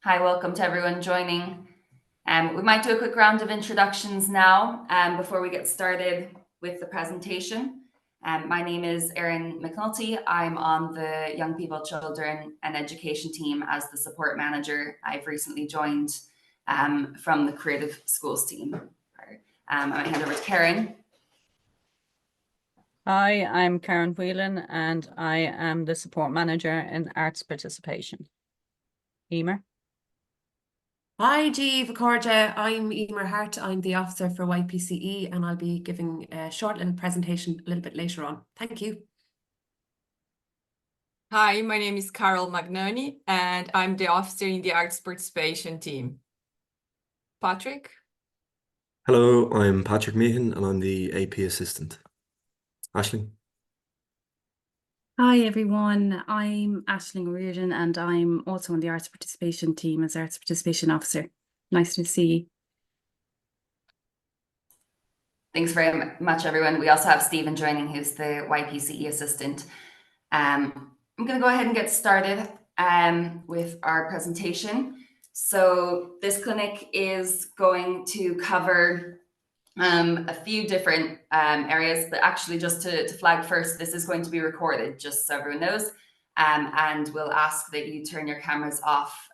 Hi, welcome to everyone joining. We might do a quick round of introductions now before we get started with the presentation. My name is Erin McNulty. I'm on the Young People, Children and Education team as the support manager. I've recently joined from the Creative Schools team. I might hand over to Karen. Hi, I'm Karen Whelan and I am the support manager in arts participation. Emer. Hi, Jeeve Corja. I'm Emer Hart. I'm the officer for YPCE and I'll be giving a short little presentation a little bit later on. Thank you. Hi, my name is Carol Magnoni and I'm the officer in the arts participation team. Patrick? Hello, I'm Patrick Meehan and I'm the AP assistant. Aisling? Hi everyone, I'm Aisling Reardon and I'm also on the arts participation team as arts participation officer. Nice to see you. Thanks very much, everyone. We also have Stephen joining, who's the YPCE assistant. I'm going to go ahead and get started with our presentation. So this clinic is going to cover a few different areas, but actually just to flag first, this is going to be recorded, just so everyone knows, and we'll ask that you turn your cameras off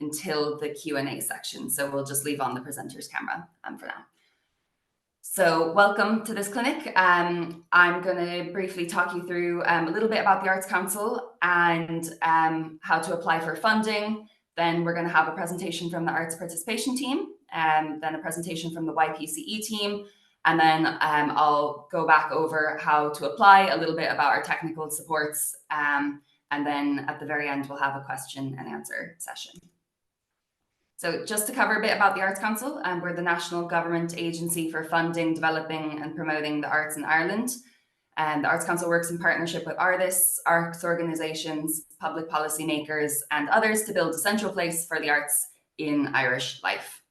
until the Q&A section. So we'll just leave on the presenter's camera for now. So welcome to this clinic. I'm going to briefly talk you through a little bit about the Arts Council and how to apply for funding. Then we're going to have a presentation from the Arts Participation team, then a presentation from the YPCE team, and then I'll go back over how to apply, a little bit about our technical supports, and then at the very end we'll have a question and answer session. So just to cover a bit about the Arts Council, we're the national government agency for funding, developing and promoting the arts in Ireland. The Arts Council works in partnership with artists, arts organisations, public policy makers and others to build a central place for the arts in Irish life.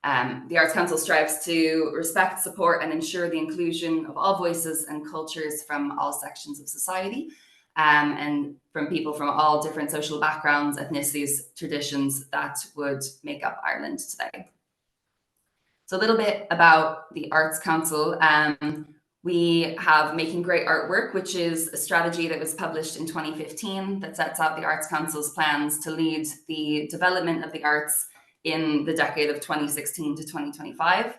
The Arts Council strives to respect, support and ensure the inclusion of all voices and cultures from all sections of society, and from people from all different social backgrounds, ethnicities, traditions that would make up Ireland today. So a little bit about the Arts Council. We have Making Great Artwork, which is a strategy that was published in 2015 that sets out the Arts Council's plans to lead the development of the arts in the decade of 2016 to 2025.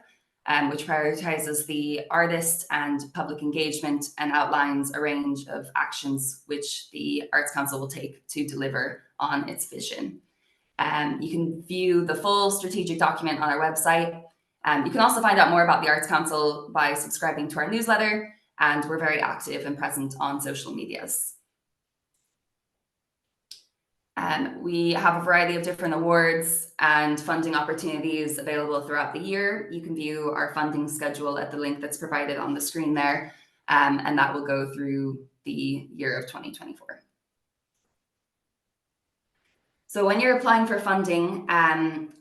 Which prioritizes the artist and public engagement and outlines a range of actions which the Arts Council will take to deliver on its vision. You can view the full strategic document on our website. You can also find out more about the Arts Council by subscribing to our newsletter, and we're very active and present on social medias. We have a variety of different awards and funding opportunities available throughout the year. You can view our funding schedule at the link that's provided on the screen there, and that will go through the year of 2024. So when you're applying for funding,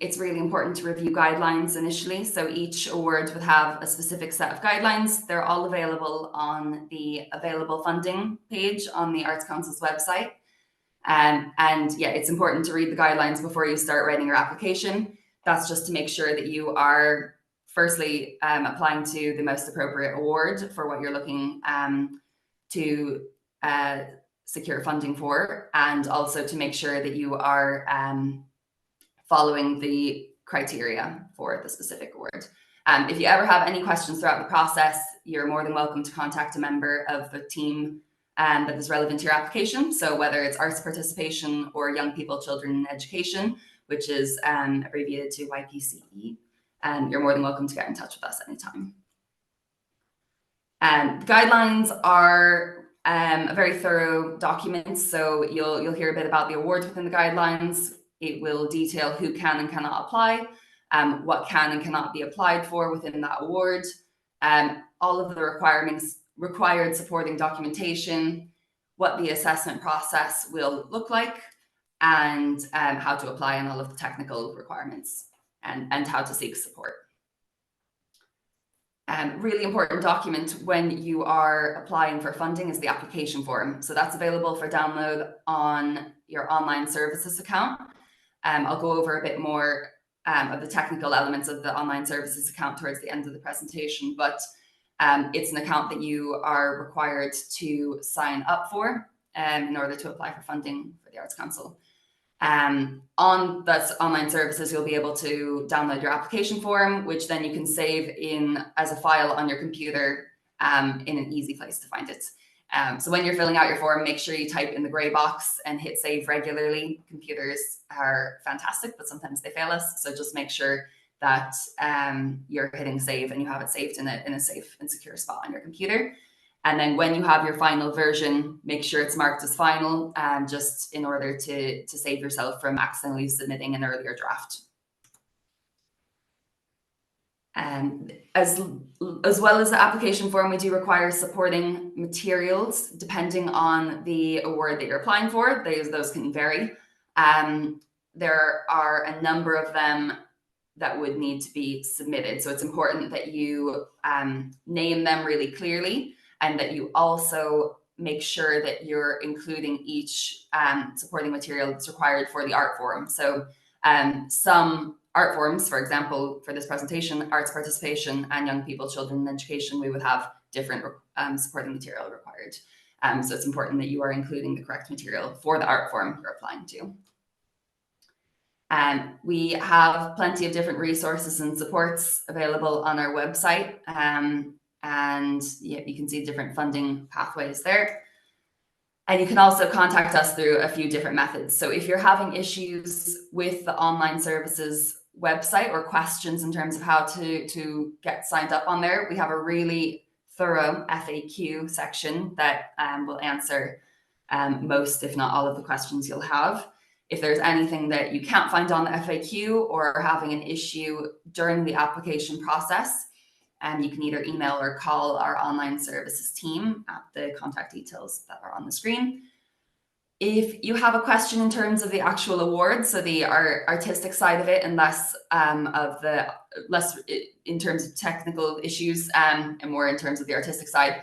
it's really important to review guidelines initially. So each award would have a specific set of guidelines. They're all available on the available funding page on the Arts Council's website. And yeah, it's important to read the guidelines before you start writing your application. That's just to make sure that you are firstly applying to the most appropriate award for what you're looking to secure funding for, and also to make sure that you are following the criteria for the specific award. If you ever have any questions throughout the process, you're more than welcome to contact a member of the team that is relevant to your application. So whether it's arts participation or young people, children and education, which is abbreviated to YPCE, you're more than welcome to get in touch with us anytime. The guidelines are a very thorough document. So you'll hear a bit about the awards within the guidelines. It will detail who can and cannot apply, what can and cannot be applied for within that award, all of the required supporting documentation, what the assessment process will look like, and how to apply and all of the technical requirements and how to seek support. Really important document when you are applying for funding is the application form. So that's available for download on your online services account. I'll go over a bit more of the technical elements of the online services account towards the end of the presentation, but it's an account that you are required to sign up for in order to apply for funding for the Arts Council. On that's online services, you'll be able to download your application form, which then you can save in as a file on your computer in an easy place to find it. So when you're filling out your form, make sure you type in the gray box and hit save regularly. Computers are fantastic, but sometimes they fail us. So just make sure that you're hitting save and you have it saved in a safe and secure spot on your computer. And then when you have your final version, make sure it's marked as final, just in order to save yourself from accidentally submitting an earlier draft. And as well as the application form, we do require supporting materials depending on the award that you're applying for. Those can vary. There are a number of them that would need to be submitted. So it's important that you name them really clearly, and that you also make sure that you're including each supporting material that's required for the art forum. So some art forums, for example, for this presentation, arts participation and young people, children and education, we would have different supporting material required. So it's important that you are including the correct material for the art forum you're applying to. We have plenty of different resources and supports available on our website. And yeah, you can see different funding pathways there. And you can also contact us through a few different methods. So if you're having issues with the online services website or questions in terms of how to get signed up on there, we have a really thorough FAQ section that will answer most, if not all, of the questions you'll have. If there's anything that you can't find on the FAQ or are having an issue during the application process, you can either email or call our online services team at the contact details that are on the screen. If you have a question in terms of the actual award, so the artistic side of it, and less in terms of technical issues and more in terms of the artistic side,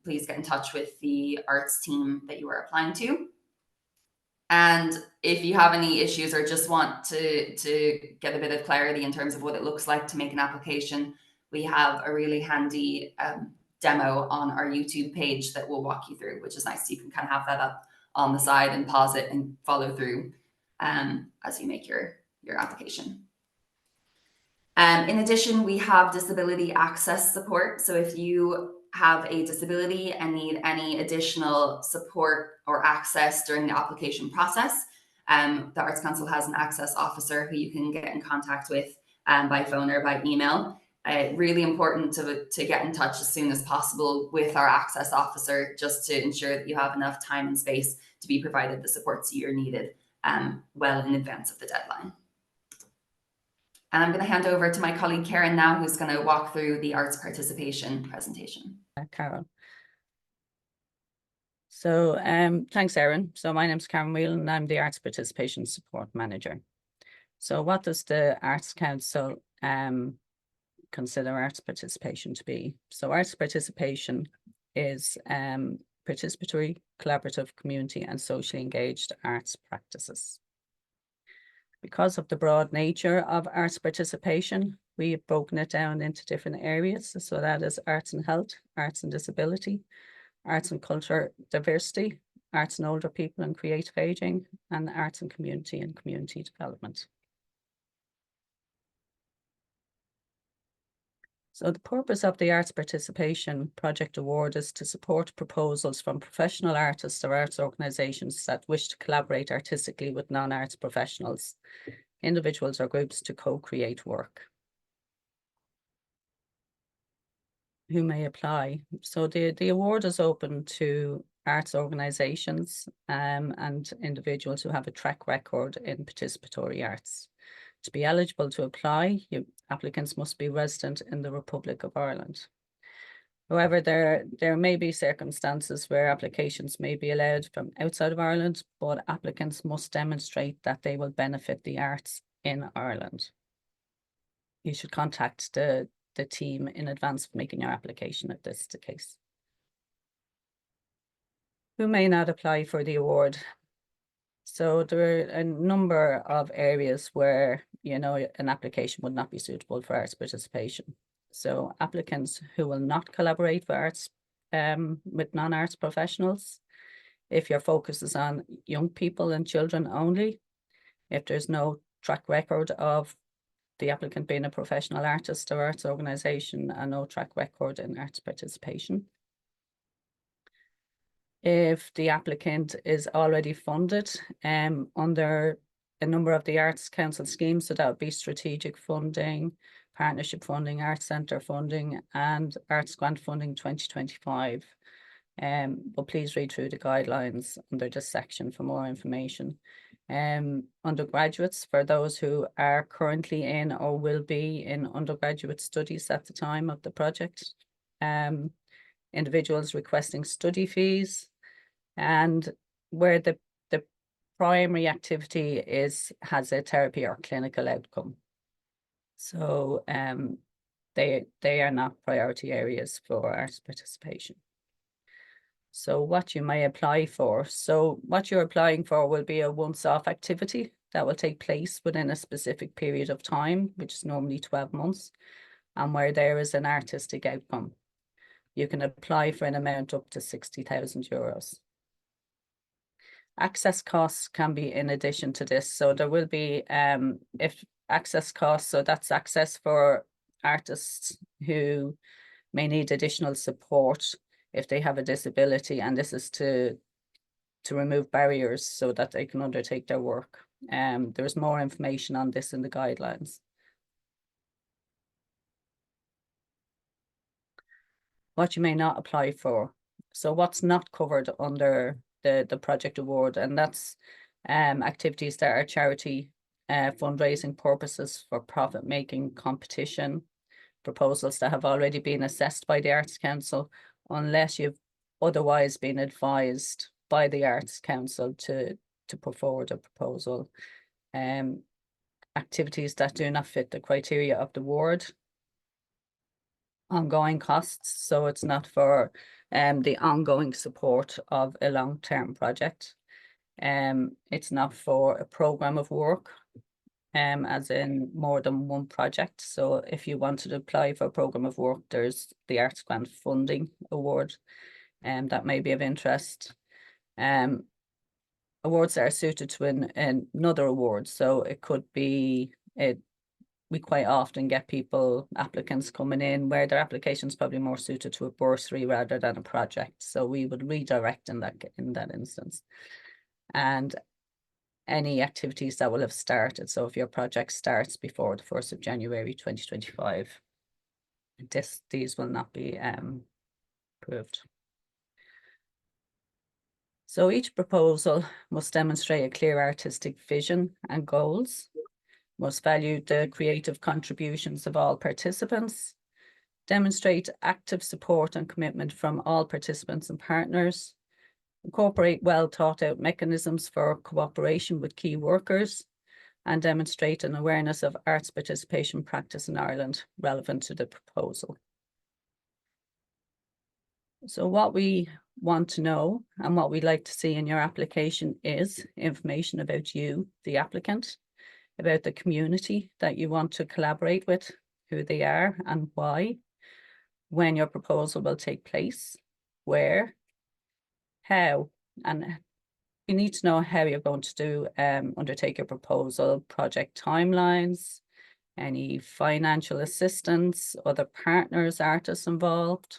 please get in touch with the arts team that you are applying to. And if you have any issues or just want to get a bit of clarity in terms of what it looks like to make an application, we have a really handy demo on our YouTube page that we'll walk you through, which is nice. You can kind of have that up on the side and pause it and follow through as you make your application. In addition, we have disability access support. So if you have a disability and need any additional support or access during the application process, the Arts Council has an access officer who you can get in contact with by phone or by email. Really important to get in touch as soon as possible with our access officer, just to ensure that you have enough time and space to be provided the supports you're needed well in advance of the deadline. And I'm going to hand over to my colleague Karen now, who's going to walk through the arts participation presentation. Carol. So thanks, Erin. So my name is Karen Whelan and I'm the Arts Participation Support Manager. So what does the Arts Council consider arts participation to be? So arts participation is participatory, collaborative, community and socially engaged arts practices. Because of the broad nature of arts participation, we have broken it down into different areas. So that is arts and health, arts and disability, arts and culture diversity, arts and older people and creative aging, and arts and community development. So the purpose of the Arts Participation Project Award is to support proposals from professional artists or arts organisations that wish to collaborate artistically with non-arts professionals, individuals or groups to co-create work. Who may apply? So the award is open to arts organisations and individuals who have a track record in participatory arts. To be eligible to apply, applicants must be resident in the Republic of Ireland. However, there may be circumstances where applications may be allowed from outside of Ireland, but applicants must demonstrate that they will benefit the arts in Ireland. You should contact the team in advance of making your application if this is the case. Who may not apply for the award? So there are a number of areas where, you know, an application would not be suitable for arts participation. So applicants who will not collaborate with non-arts professionals, if your focus is on young people and children only, if there's no track record of the applicant being a professional artist or arts organisation and no track record in arts participation. If the applicant is already funded under a number of the Arts Council schemes, so that would be strategic funding, partnership funding, Arts Centre funding, and Arts Grant Funding 2025. But please read through the guidelines under this section for more information. Undergraduates, for those who are currently in or will be in undergraduate studies at the time of the project. Individuals requesting study fees, and where the primary activity has a therapy or clinical outcome. So they are not priority areas for arts participation. So what you may apply for. So what you're applying for will be a once-off activity that will take place within a specific period of time, which is normally 12 months, and where there is an artistic outcome. You can apply for an amount up to €60,000. Access costs can be in addition to this. So there will be, if access costs, so that's access for artists who may need additional support if they have a disability, and this is to remove barriers so that they can undertake their work. There's more information on this in the guidelines. What you may not apply for. So what's not covered under the project award, and that's activities that are charity fundraising purposes for profit-making competition, proposals that have already been assessed by the Arts Council, unless you've otherwise been advised by the Arts Council to put forward a proposal. Activities that do not fit the criteria of the award. Ongoing costs, so it's not for the ongoing support of a long-term project. It's not for a program of work, as in more than one project. So if you wanted to apply for a program of work, there's the Arts Grant Funding Award, that may be of interest. Awards that are suited to another award, so it could be we quite often get applicants coming in where their application is probably more suited to a bursary rather than a project. So we would redirect in that instance. And any activities that will have started. So if your project starts before the 1st of January 2025, these will not be approved. So each proposal must demonstrate a clear artistic vision and goals, must value the creative contributions of all participants, demonstrate active support and commitment from all participants and partners, incorporate well thought out mechanisms for cooperation with key workers, and demonstrate an awareness of arts participation practice in Ireland relevant to the proposal. So what we want to know and what we'd like to see in your application is information about you, the applicant, about the community that you want to collaborate with, who they are and why, when your proposal will take place, where, how, and you need to know how you're going to undertake your proposal, project timelines, any financial assistance, other partners, artists involved,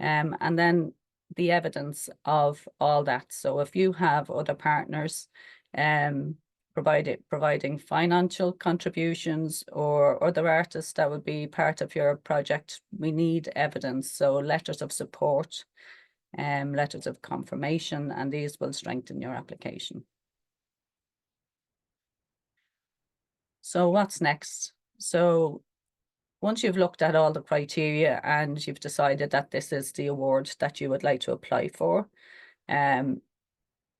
and then the evidence of all that. So if you have other partners providing financial contributions or other artists that would be part of your project, we need evidence. So letters of support, letters of confirmation, and these will strengthen your application. So what's next? So once you've looked at all the criteria and you've decided that this is the award that you would like to apply for,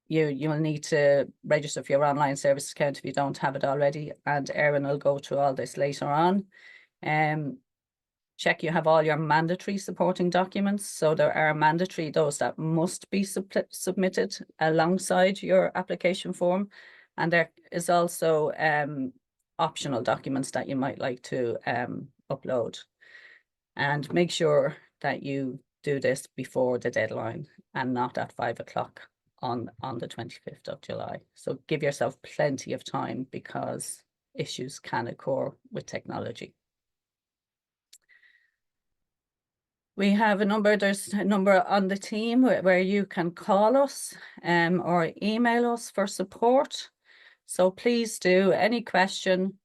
you'll need to register for your online service account if you don't have it already, and Erin will go through all this later on. check you have all your mandatory supporting documents. So there are mandatory, those that must be submitted alongside your application form. And there is also optional documents that you might like to upload. And make sure that you do this before the deadline and not at 5 o'clock on the 25th of July. So give yourself plenty of time because issues can occur with technology. We have there's a number on the team where you can call us or email us for support. So please do, any question,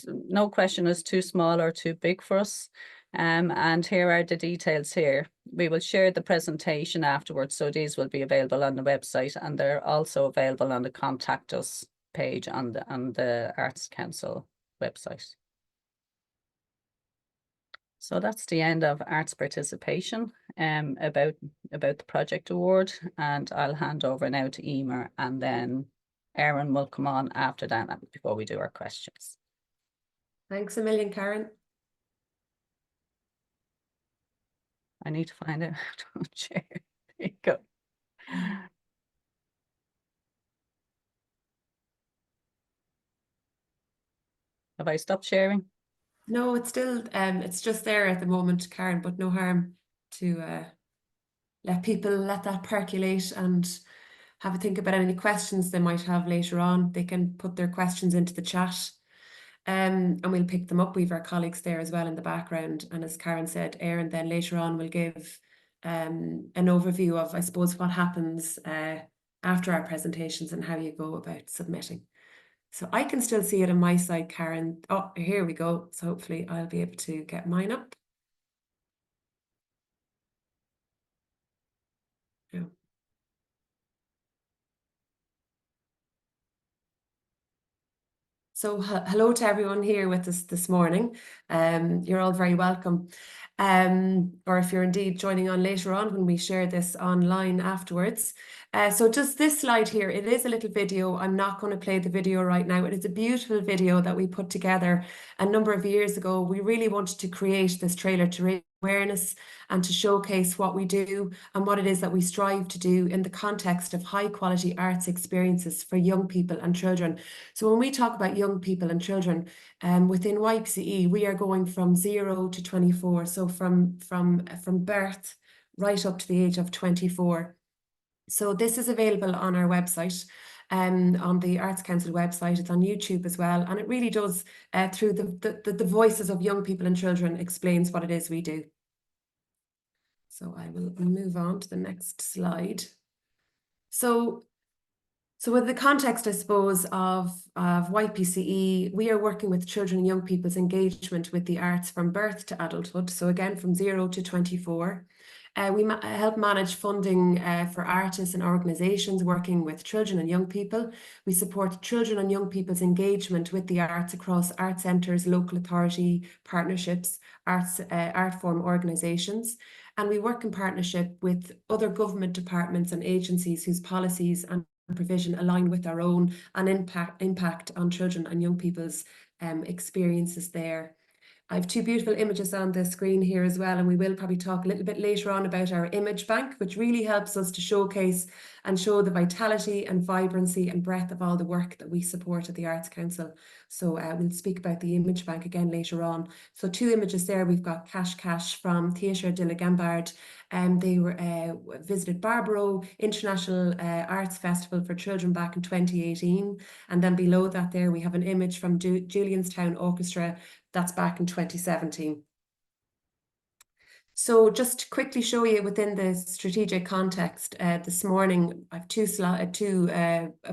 no question is too small or too big for us. And here are the details here. We will share the presentation afterwards, so these will be available on the website, and they're also available on the Contact Us page on the Arts Council website. So that's the end of arts participation about the project award, and I'll hand over now to Emer, and then Erin will come on after that before we do our questions. Thanks a million, Karen. I need to find out how to share. There you go. Have I stopped sharing? No, it's still it's just there at the moment, Karen, but no harm to let people let that percolate and have a think about any questions they might have later on. They can put their questions into the chat. And we'll pick them up. We've our colleagues there as well in the background. And as Karen said, Erin then later on will give an overview of, I suppose, what happens after our presentations and how you go about submitting. So I can still see it on my side, Karen. Oh, here we go. So hopefully I'll be able to get mine up. Yeah. So hello to everyone here with us this morning. You're all very welcome. Or if you're indeed joining on later on when we share this online afterwards. So just this slide here, it is a little video. I'm not going to play the video right now. It is a beautiful video that we put together a number of years ago. We really wanted to create this trailer to raise awareness and to showcase what we do and what it is that we strive to do in the context of high quality arts experiences for young people and children. So when we talk about young people and children, within YPCE, we are going from 0 to 24. So from birth right up to the age of 24. So this is available on our website, on the Arts Council website. It's on YouTube as well. And it really does, through the voices of young people and children, explains what it is we do. So I will move on to the next slide. So with the context, I suppose, of YPCE, we are working with children and young people's engagement with the arts from birth to adulthood. So again, from 0 to 24. We help manage funding for artists and organisations working with children and young people. We support children and young people's engagement with the arts across art centres, local authority partnerships, art form organisations. And we work in partnership with other government departments and agencies whose policies and provision align with our own and impact on children and young people's experiences there. I have two beautiful images on the screen here as well, and we will probably talk a little bit later on about our image bank, which really helps us to showcase and show the vitality and vibrancy and breadth of all the work that we support at the Arts Council. So we'll speak about the image bank again later on. So two images there. We've got Cash from Théâtre de la Gambard, and they visited Barbaro International Arts Festival for Children back in 2018. And then below that there, we have an image from Julianstown Orchestra. That's back in 2017. So just to quickly show you within the strategic context, this morning, I have two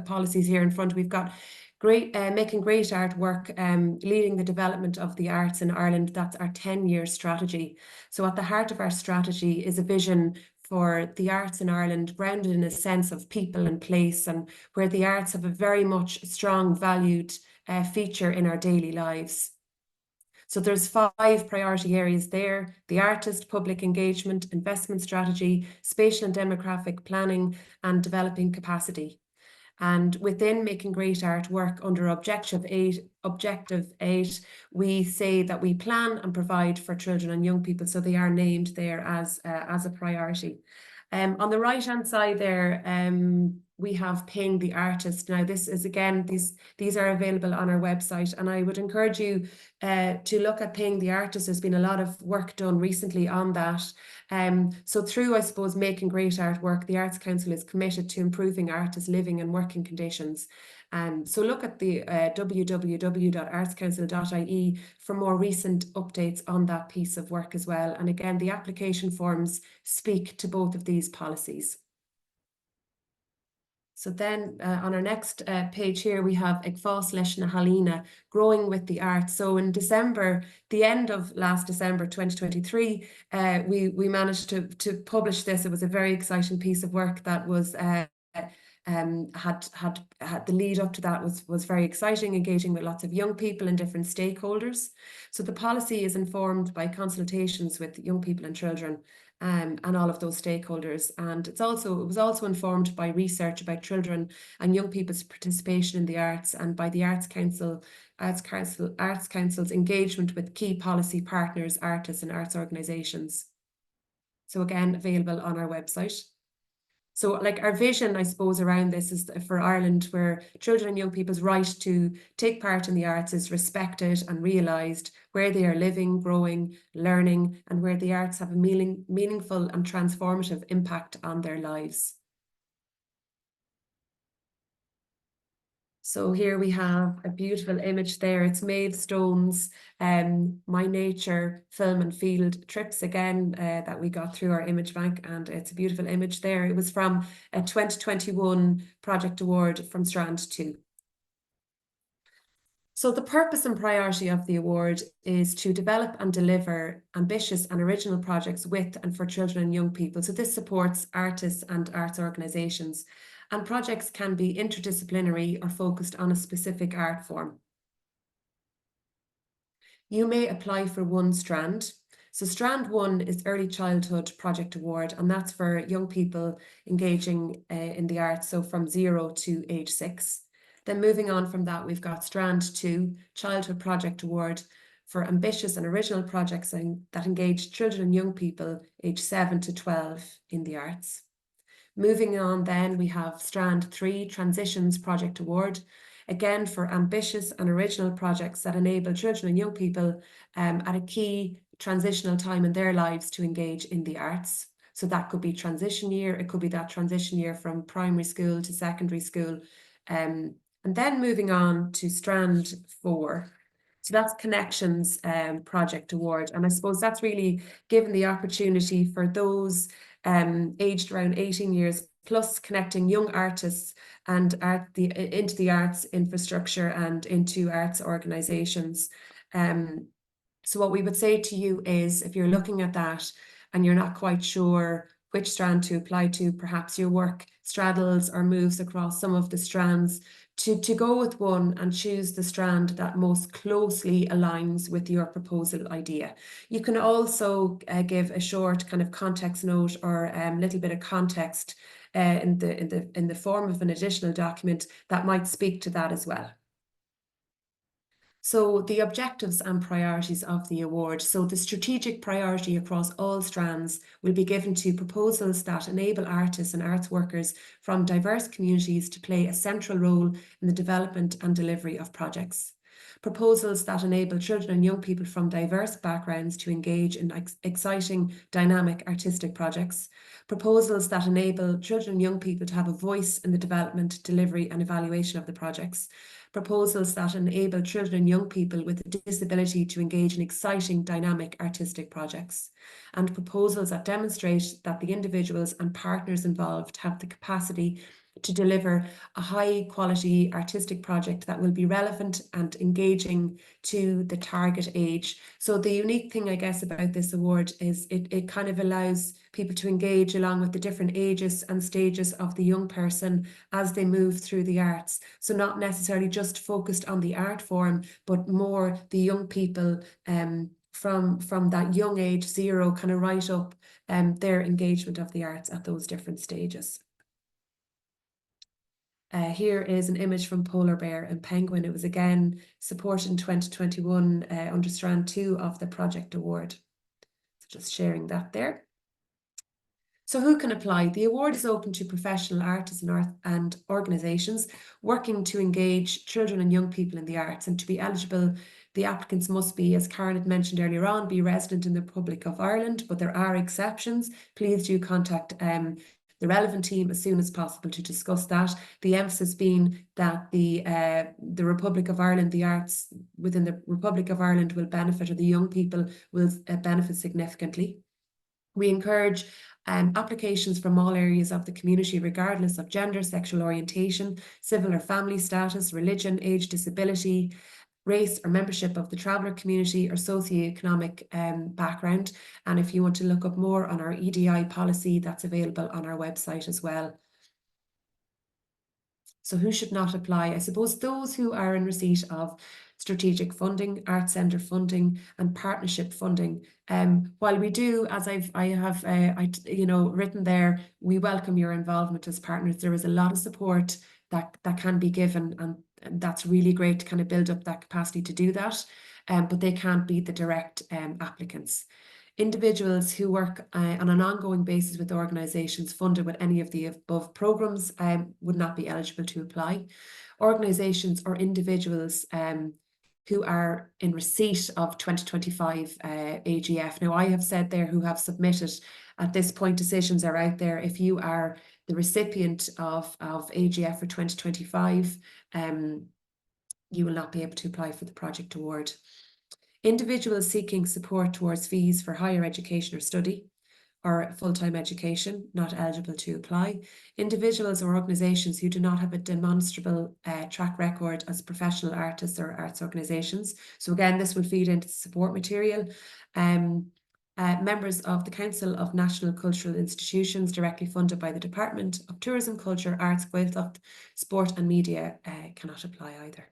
policies here in front. We've got making great artwork, leading the development of the arts in Ireland. That's our 10-year strategy. So at the heart of our strategy is a vision for the arts in Ireland, grounded in a sense of people and place, and where the arts have a very much strong valued feature in our daily lives. So there's 5 priority areas there: the artist, public engagement, investment strategy, spatial and demographic planning, and developing capacity. And within Making Great Art work under Objective 8, we say that we plan and provide for children and young people. So they are named there as a priority. On the right-hand side there, we have Paying the Artist. Now, this is, again, these are available on our website, and I would encourage you to look at Paying the Artist. There's been a lot of work done recently on that. So through, I suppose, Making Great Art work, the Arts Council is committed to improving artists' living and working conditions. So look at the www.artscouncil.ie for more recent updates on that piece of work as well. And again, the application forms speak to both of these policies. So then on our next page here, we have Ag Fás Leis na Halína, Growing with the Arts. So in December, the end of last December 2023, we managed to publish this. It was a very exciting piece of work that was had the lead up to that was very exciting, engaging with lots of young people and different stakeholders. So the policy is informed by consultations with young people and children, and all of those stakeholders. And it was also informed by research about children and young people's participation in the arts, and by the Arts Council's engagement with key policy partners, artists and arts organisations. So again, available on our website. So like our vision, I suppose, around this is for Ireland, where children and young people's right to take part in the arts is respected and realised, where they are living, growing, learning, and where the arts have a meaningful and transformative impact on their lives. So here we have a beautiful image there. It's Maeve Stone's My Nature Film and Field Trips, again, that we got through our image bank, and it's a beautiful image there. It was from a 2021 project award from Strand 2. So the purpose and priority of the award is to develop and deliver ambitious and original projects with and for children and young people. So this supports artists and arts organisations. And projects can be interdisciplinary or focused on a specific art form. You may apply for one strand. So strand 1 is Early Childhood Project Award, and that's for young people engaging in the arts, so from 0 to age 6. Then moving on from that, we've got strand 2, Childhood Project Award, for ambitious and original projects that engage children and young people aged 7 to 12 in the arts. Moving on then, we have strand 3, Transitions Project Award, again for ambitious and original projects that enable children and young people at a key transitional time in their lives to engage in the arts. So that could be transition year, it could be that transition year from primary school to secondary school. And then moving on to strand 4. So that's Connections Project Award. And I suppose that's really given the opportunity for those aged around 18 years plus, connecting young artists and into the arts infrastructure and into arts organisations. So what we would say to you is, if you're looking at that and you're not quite sure which strand to apply to, perhaps your work straddles or moves across some of the strands, to go with one and choose the strand that most closely aligns with your proposal idea. You can also give a short kind of context note or a little bit of context in the form of an additional document that might speak to that as well. So the objectives and priorities of the award. So the strategic priority across all strands will be given to proposals that enable artists and arts workers from diverse communities to play a central role in the development and delivery of projects. Proposals that enable children and young people from diverse backgrounds to engage in exciting, dynamic artistic projects. Proposals that enable children and young people to have a voice in the development, delivery and evaluation of the projects. Proposals that enable children and young people with a disability to engage in exciting, dynamic artistic projects. And proposals that demonstrate that the individuals and partners involved have the capacity to deliver a high quality artistic project that will be relevant and engaging to the target age. So the unique thing, I guess, about this award is it kind of allows people to engage along with the different ages and stages of the young person as they move through the arts. So not necessarily just focused on the art form, but more the young people from that young age, 0, kind of right up their engagement of the arts at those different stages. Here is an image from Polar Bear and Penguin. It was again supported in 2021 under Strand 2 of the project award. So just sharing that there. So who can apply? The award is open to professional artists and organisations working to engage children and young people in the arts. And to be eligible, the applicants must be, as Karen had mentioned earlier on, be resident in the Republic of Ireland, but there are exceptions. Please do contact the relevant team as soon as possible to discuss that. The emphasis being that the Republic of Ireland, the arts within the Republic of Ireland will benefit, or the young people will benefit significantly. We encourage applications from all areas of the community, regardless of gender, sexual orientation, civil or family status, religion, age, disability, race or membership of the traveller community, or socioeconomic background. And if you want to look up more on our EDI policy, that's available on our website as well. So who should not apply? I suppose those who are in receipt of strategic funding, Arts Centre funding and partnership funding. While we do, as I have written there, we welcome your involvement as partners. There is a lot of support that can be given, and that's really great to kind of build up that capacity to do that, but they can't be the direct applicants. Individuals who work on an ongoing basis with organisations funded with any of the above programmes would not be eligible to apply. Organisations or individuals who are in receipt of 2025 AGF. Now, I have said there who have submitted. At this point, decisions are out there. If you are the recipient of AGF for 2025, you will not be able to apply for the project award. Individuals seeking support towards fees for higher education or study or full-time education, not eligible to apply. Individuals or organisations who do not have a demonstrable track record as professional artists or arts organisations. So again, this will feed into the support material. Members of the Council of National Cultural Institutions directly funded by the Department of Tourism, Culture, Arts, Gaeltacht, Sport and Media cannot apply either.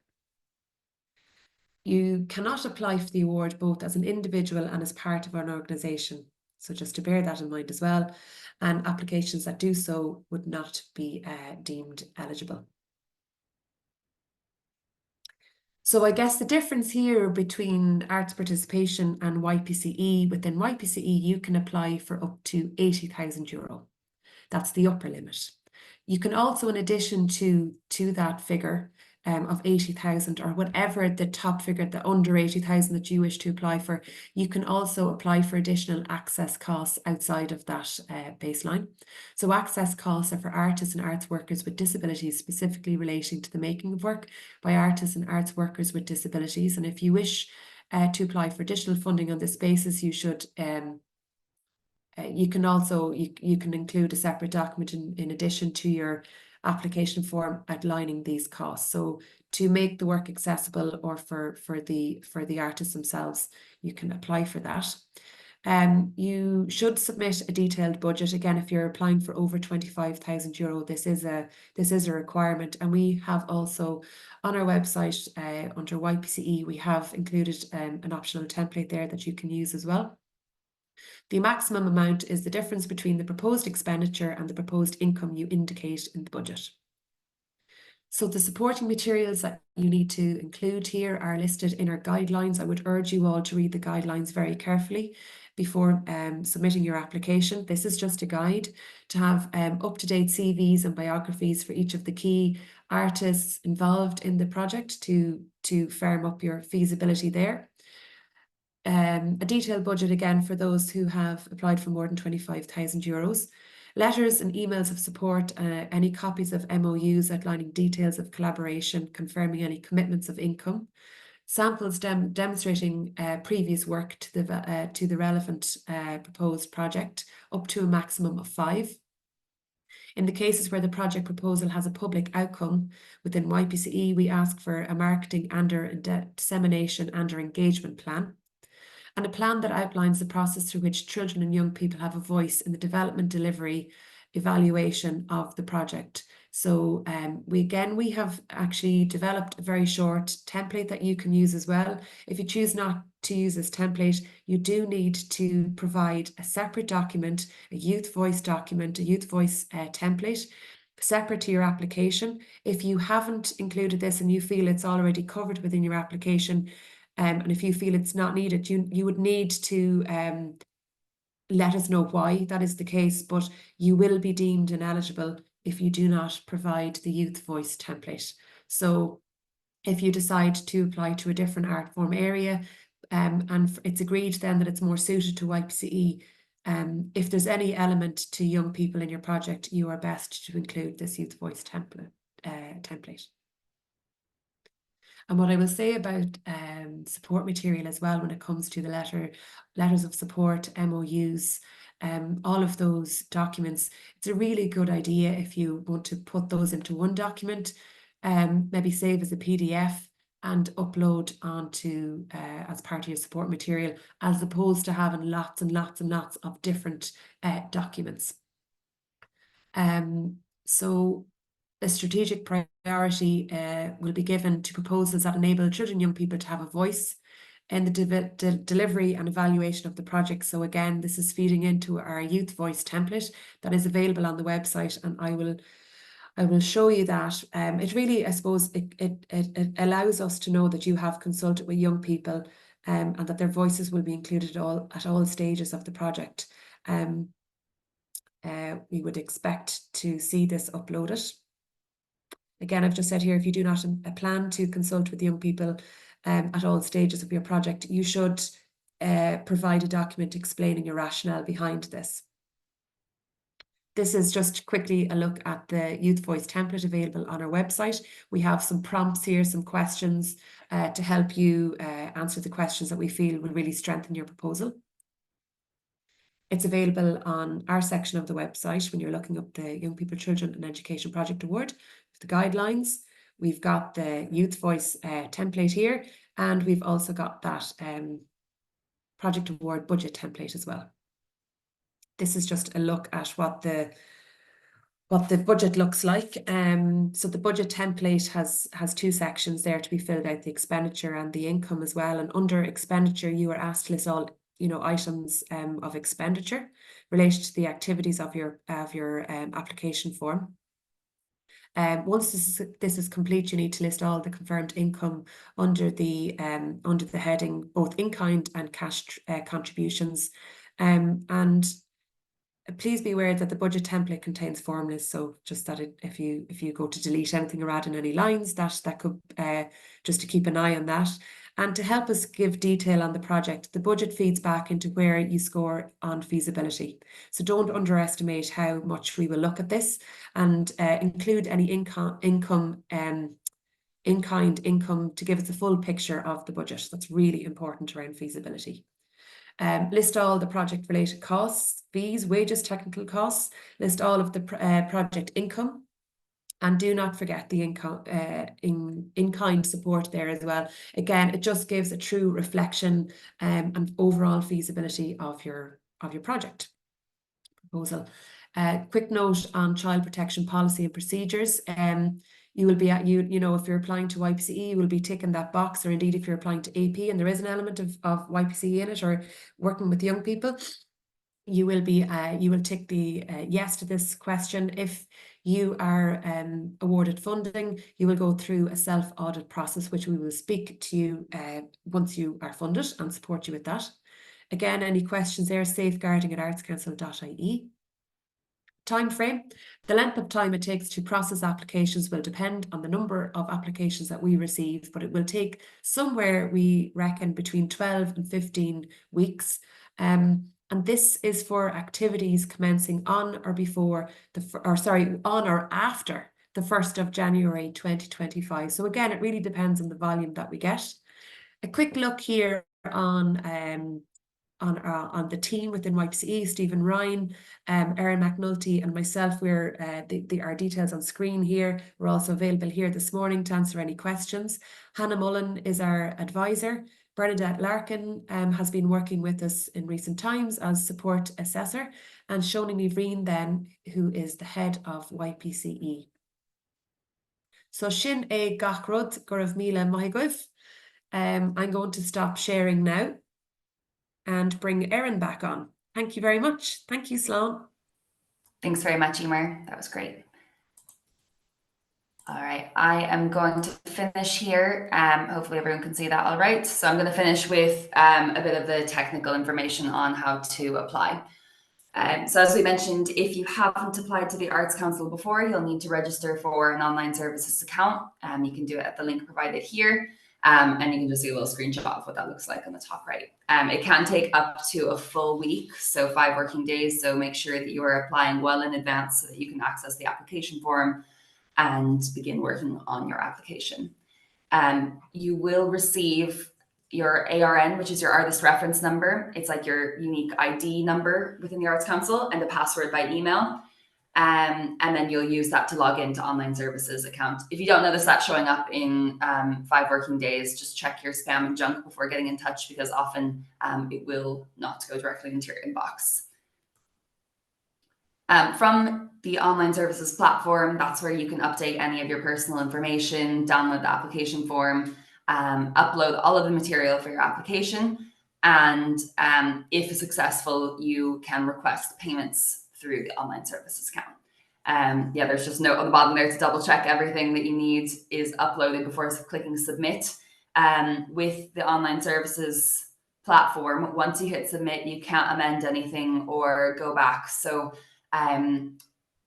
You cannot apply for the award both as an individual and as part of an organisation. So just to bear that in mind as well. And applications that do so would not be deemed eligible. So I guess the difference here between arts participation and YPCE, within YPCE, you can apply for up to €80,000. That's the upper limit. You can also, in addition to that figure, of 80,000 or whatever the top figure, the under 80,000 that you wish to apply for, you can also apply for additional access costs outside of that baseline. So access costs are for artists and arts workers with disabilities, specifically relating to the making of work by artists and arts workers with disabilities. And if you wish to apply for additional funding on this basis, you should you can include a separate document in addition to your application form outlining these costs. So to make the work accessible, or for the artists themselves, you can apply for that. You should submit a detailed budget. Again, if you're applying for over €25,000, this is a requirement. And we have also on our website under YPCE, we have included an optional template there that you can use as well. The maximum amount is the difference between the proposed expenditure and the proposed income you indicate in the budget. So the supporting materials that you need to include here are listed in our guidelines. I would urge you all to read the guidelines very carefully before submitting your application. This is just a guide to have up-to-date CVs and biographies for each of the key artists involved in the project to firm up your feasibility there. A detailed budget again for those who have applied for more than €25,000. Letters and emails of support, any copies of MOUs outlining details of collaboration, confirming any commitments of income, samples demonstrating previous work to the relevant proposed project, up to a maximum of 5. In the cases where the project proposal has a public outcome within YPCE, we ask for a marketing and/or dissemination and/or engagement plan, and a plan that outlines the process through which children and young people have a voice in the development, delivery, evaluation of the project. So we have actually developed a very short template that you can use as well. If you choose not to use this template, you do need to provide a separate document, a youth voice document, a youth voice template, separate to your application. If you haven't included this and you feel it's already covered within your application, and if you feel it's not needed, you would need to let us know why that is the case, but you will be deemed ineligible if you do not provide the Youth Voice template. So if you decide to apply to a different art form area, and it's agreed then that it's more suited to YPCE, if there's any element to young people in your project, you are best to include this Youth Voice template. And what I will say about support material as well when it comes to the letters of support, MOUs, all of those documents, it's a really good idea if you want to put those into one document, maybe save as a PDF and upload onto as part of your support material, as opposed to having lots and lots and lots of different documents. So a strategic priority will be given to proposals that enable children and young people to have a voice in the delivery and evaluation of the project. So again, this is feeding into our Youth Voice template that is available on the website, and I will show you that. It really, I suppose, it allows us to know that you have consulted with young people, and that their voices will be included at all stages of the project. We would expect to see this uploaded. Again, I've just said here, if you do not plan to consult with young people at all stages of your project, you should provide a document explaining your rationale behind this. This is just quickly a look at the Youth Voice template available on our website. We have some prompts here, some questions to help you answer the questions that we feel will really strengthen your proposal. It's available on our section of the website when you're looking up the Young People, Children and Education Project Award, the guidelines. We've got the Youth Voice template here, and we've also got that Project Award budget template as well. This is just a look at what the budget looks like. So the budget template has two sections there to be filled out, the expenditure and the income as well. And under expenditure, you are asked to list all items of expenditure related to the activities of your application form. Once this is complete, you need to list all the confirmed income under the heading both in-kind and cash contributions. And please be aware that the budget template contains formulas, so just that if you go to delete anything or add in any lines, that could just to keep an eye on that. And to help us give detail on the project, the budget feeds back into where you score on feasibility. So don't underestimate how much we will look at this, and include any in-kind income to give us a full picture of the budget. That's really important around feasibility. List all the project related costs, fees, wages, technical costs, list all of the project income, and do not forget the in-kind support there as well. Again, it just gives a true reflection and overall feasibility of your project proposal. Quick note on child protection policy and procedures. You will be if you're applying to YPCE, you will be ticking that box, or indeed if you're applying to AP and there is an element of YPCE in it, or working with young people, you will tick the yes to this question. If you are awarded funding, you will go through a self-audit process, which we will speak to you once you are funded and support you with that. Again, any questions there, safeguarding@artscouncil.ie. Time frame. The length of time it takes to process applications will depend on the number of applications that we receive, but it will take somewhere, we reckon, between 12 and 15 weeks. And this is for activities commencing on or after the 1st of January 2025. So again, it really depends on the volume that we get. A quick look here on the team within YPCE, Stephen Ryan, Erin McNulty and myself. We're our details on screen here. We're also available here this morning to answer any questions. Hannah Mullen is our advisor. Bernadette Larkin has been working with us in recent times as support assessor, and Shoni Nivreen then, who is the head of YPCE. So Shin E Gachrod Gurav Mila Mahigov. I'm going to stop sharing now and bring Erin back on. Thank you very much. Thank you, Sloan. Thanks very much, Emer. That was great. All right, I am going to finish here. Hopefully everyone can see that all right. So I'm going to finish with a bit of the technical information on how to apply. So as we mentioned, if you haven't applied to the Arts Council before, you'll need to register for an online services account. You can do it at the link provided here. And you can just see a little screenshot of what that looks like on the top right. It can take up to a full week, so 5 working days. So make sure that you are applying well in advance so that you can access the application form and begin working on your application. You will receive your ARN, which is your artist reference number. It's like your unique ID number within the Arts Council, and a password by email. And then you'll use that to log into online services account. If you don't notice that showing up in 5 working days, just check your spam and junk before getting in touch, because often it will not go directly into your inbox. From the online services platform, that's where you can update any of your personal information, download the application form, upload all of the material for your application, and if successful, you can request payments through the online services account. Yeah, there's just a note on the bottom there to double check everything that you need is uploaded before clicking submit. With the online services platform, once you hit submit, you can't amend anything or go back. So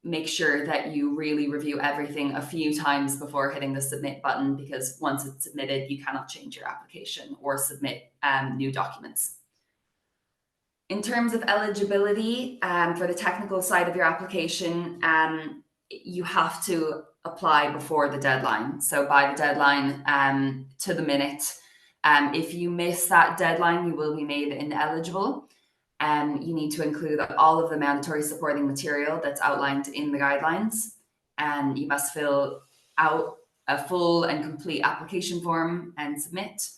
make sure that you really review everything a few times before hitting the submit button, because once it's submitted, you cannot change your application or submit new documents. In terms of eligibility, for the technical side of your application, you have to apply before the deadline. So by the deadline, to the minute. If you miss that deadline, you will be made ineligible. You need to include all of the mandatory supporting material that's outlined in the guidelines, and you must fill out a full and complete application form and submit.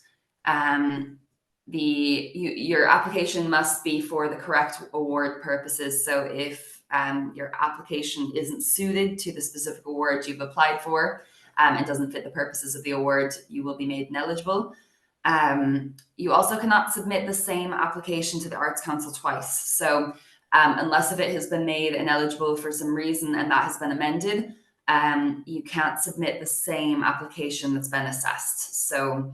Your application must be for the correct award purposes. So if your application isn't suited to the specific award you've applied for and doesn't fit the purposes of the award, you will be made ineligible. You also cannot submit the same application to the Arts Council twice. So unless if it has been made ineligible for some reason and that has been amended, you can't submit the same application that's been assessed. So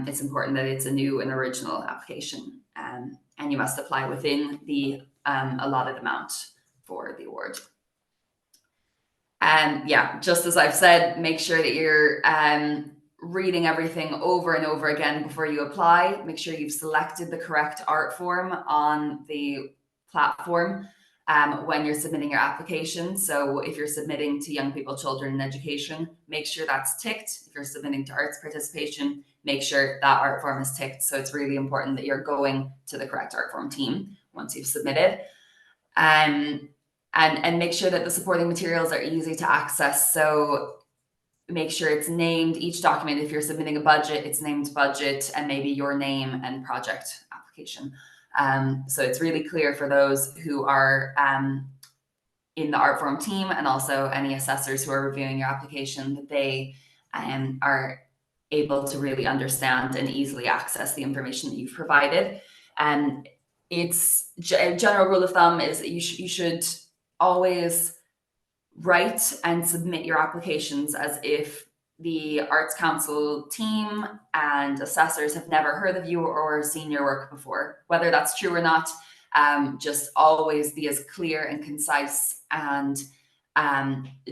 it's important that it's a new and original application, and you must apply within the allotted amount for the award. Yeah, just as I've said, make sure that you're reading everything over and over again before you apply. Make sure you've selected the correct art form on the platform when you're submitting your application. So if you're submitting to young people, children, and education, make sure that's ticked. If you're submitting to arts participation, make sure that art form is ticked. So it's really important that you're going to the correct art form team once you've submitted. And make sure that the supporting materials are easy to access. So make sure it's named, each document, if you're submitting a budget, it's named budget and maybe your name and project application. So it's really clear for those who are in the art form team, and also any assessors who are reviewing your application, that they are able to really understand and easily access the information that you've provided. And it's a general rule of thumb is that you should always write and submit your applications as if the Arts Council team and assessors have never heard of you or seen your work before. Whether that's true or not, just always be as clear and concise and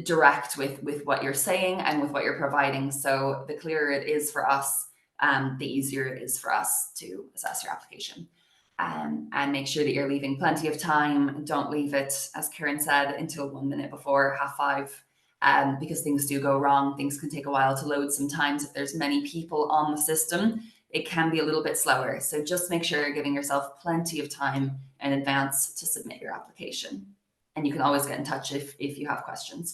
direct with what you're saying and with what you're providing. So the clearer it is for us, the easier it is for us to assess your application. And make sure that you're leaving plenty of time. Don't leave it, as Karen said, until 1 minute before 5:30, because things do go wrong. Things can take a while to load sometimes. If there's many people on the system, it can be a little bit slower. So just make sure you're giving yourself plenty of time in advance to submit your application. And you can always get in touch if you have questions.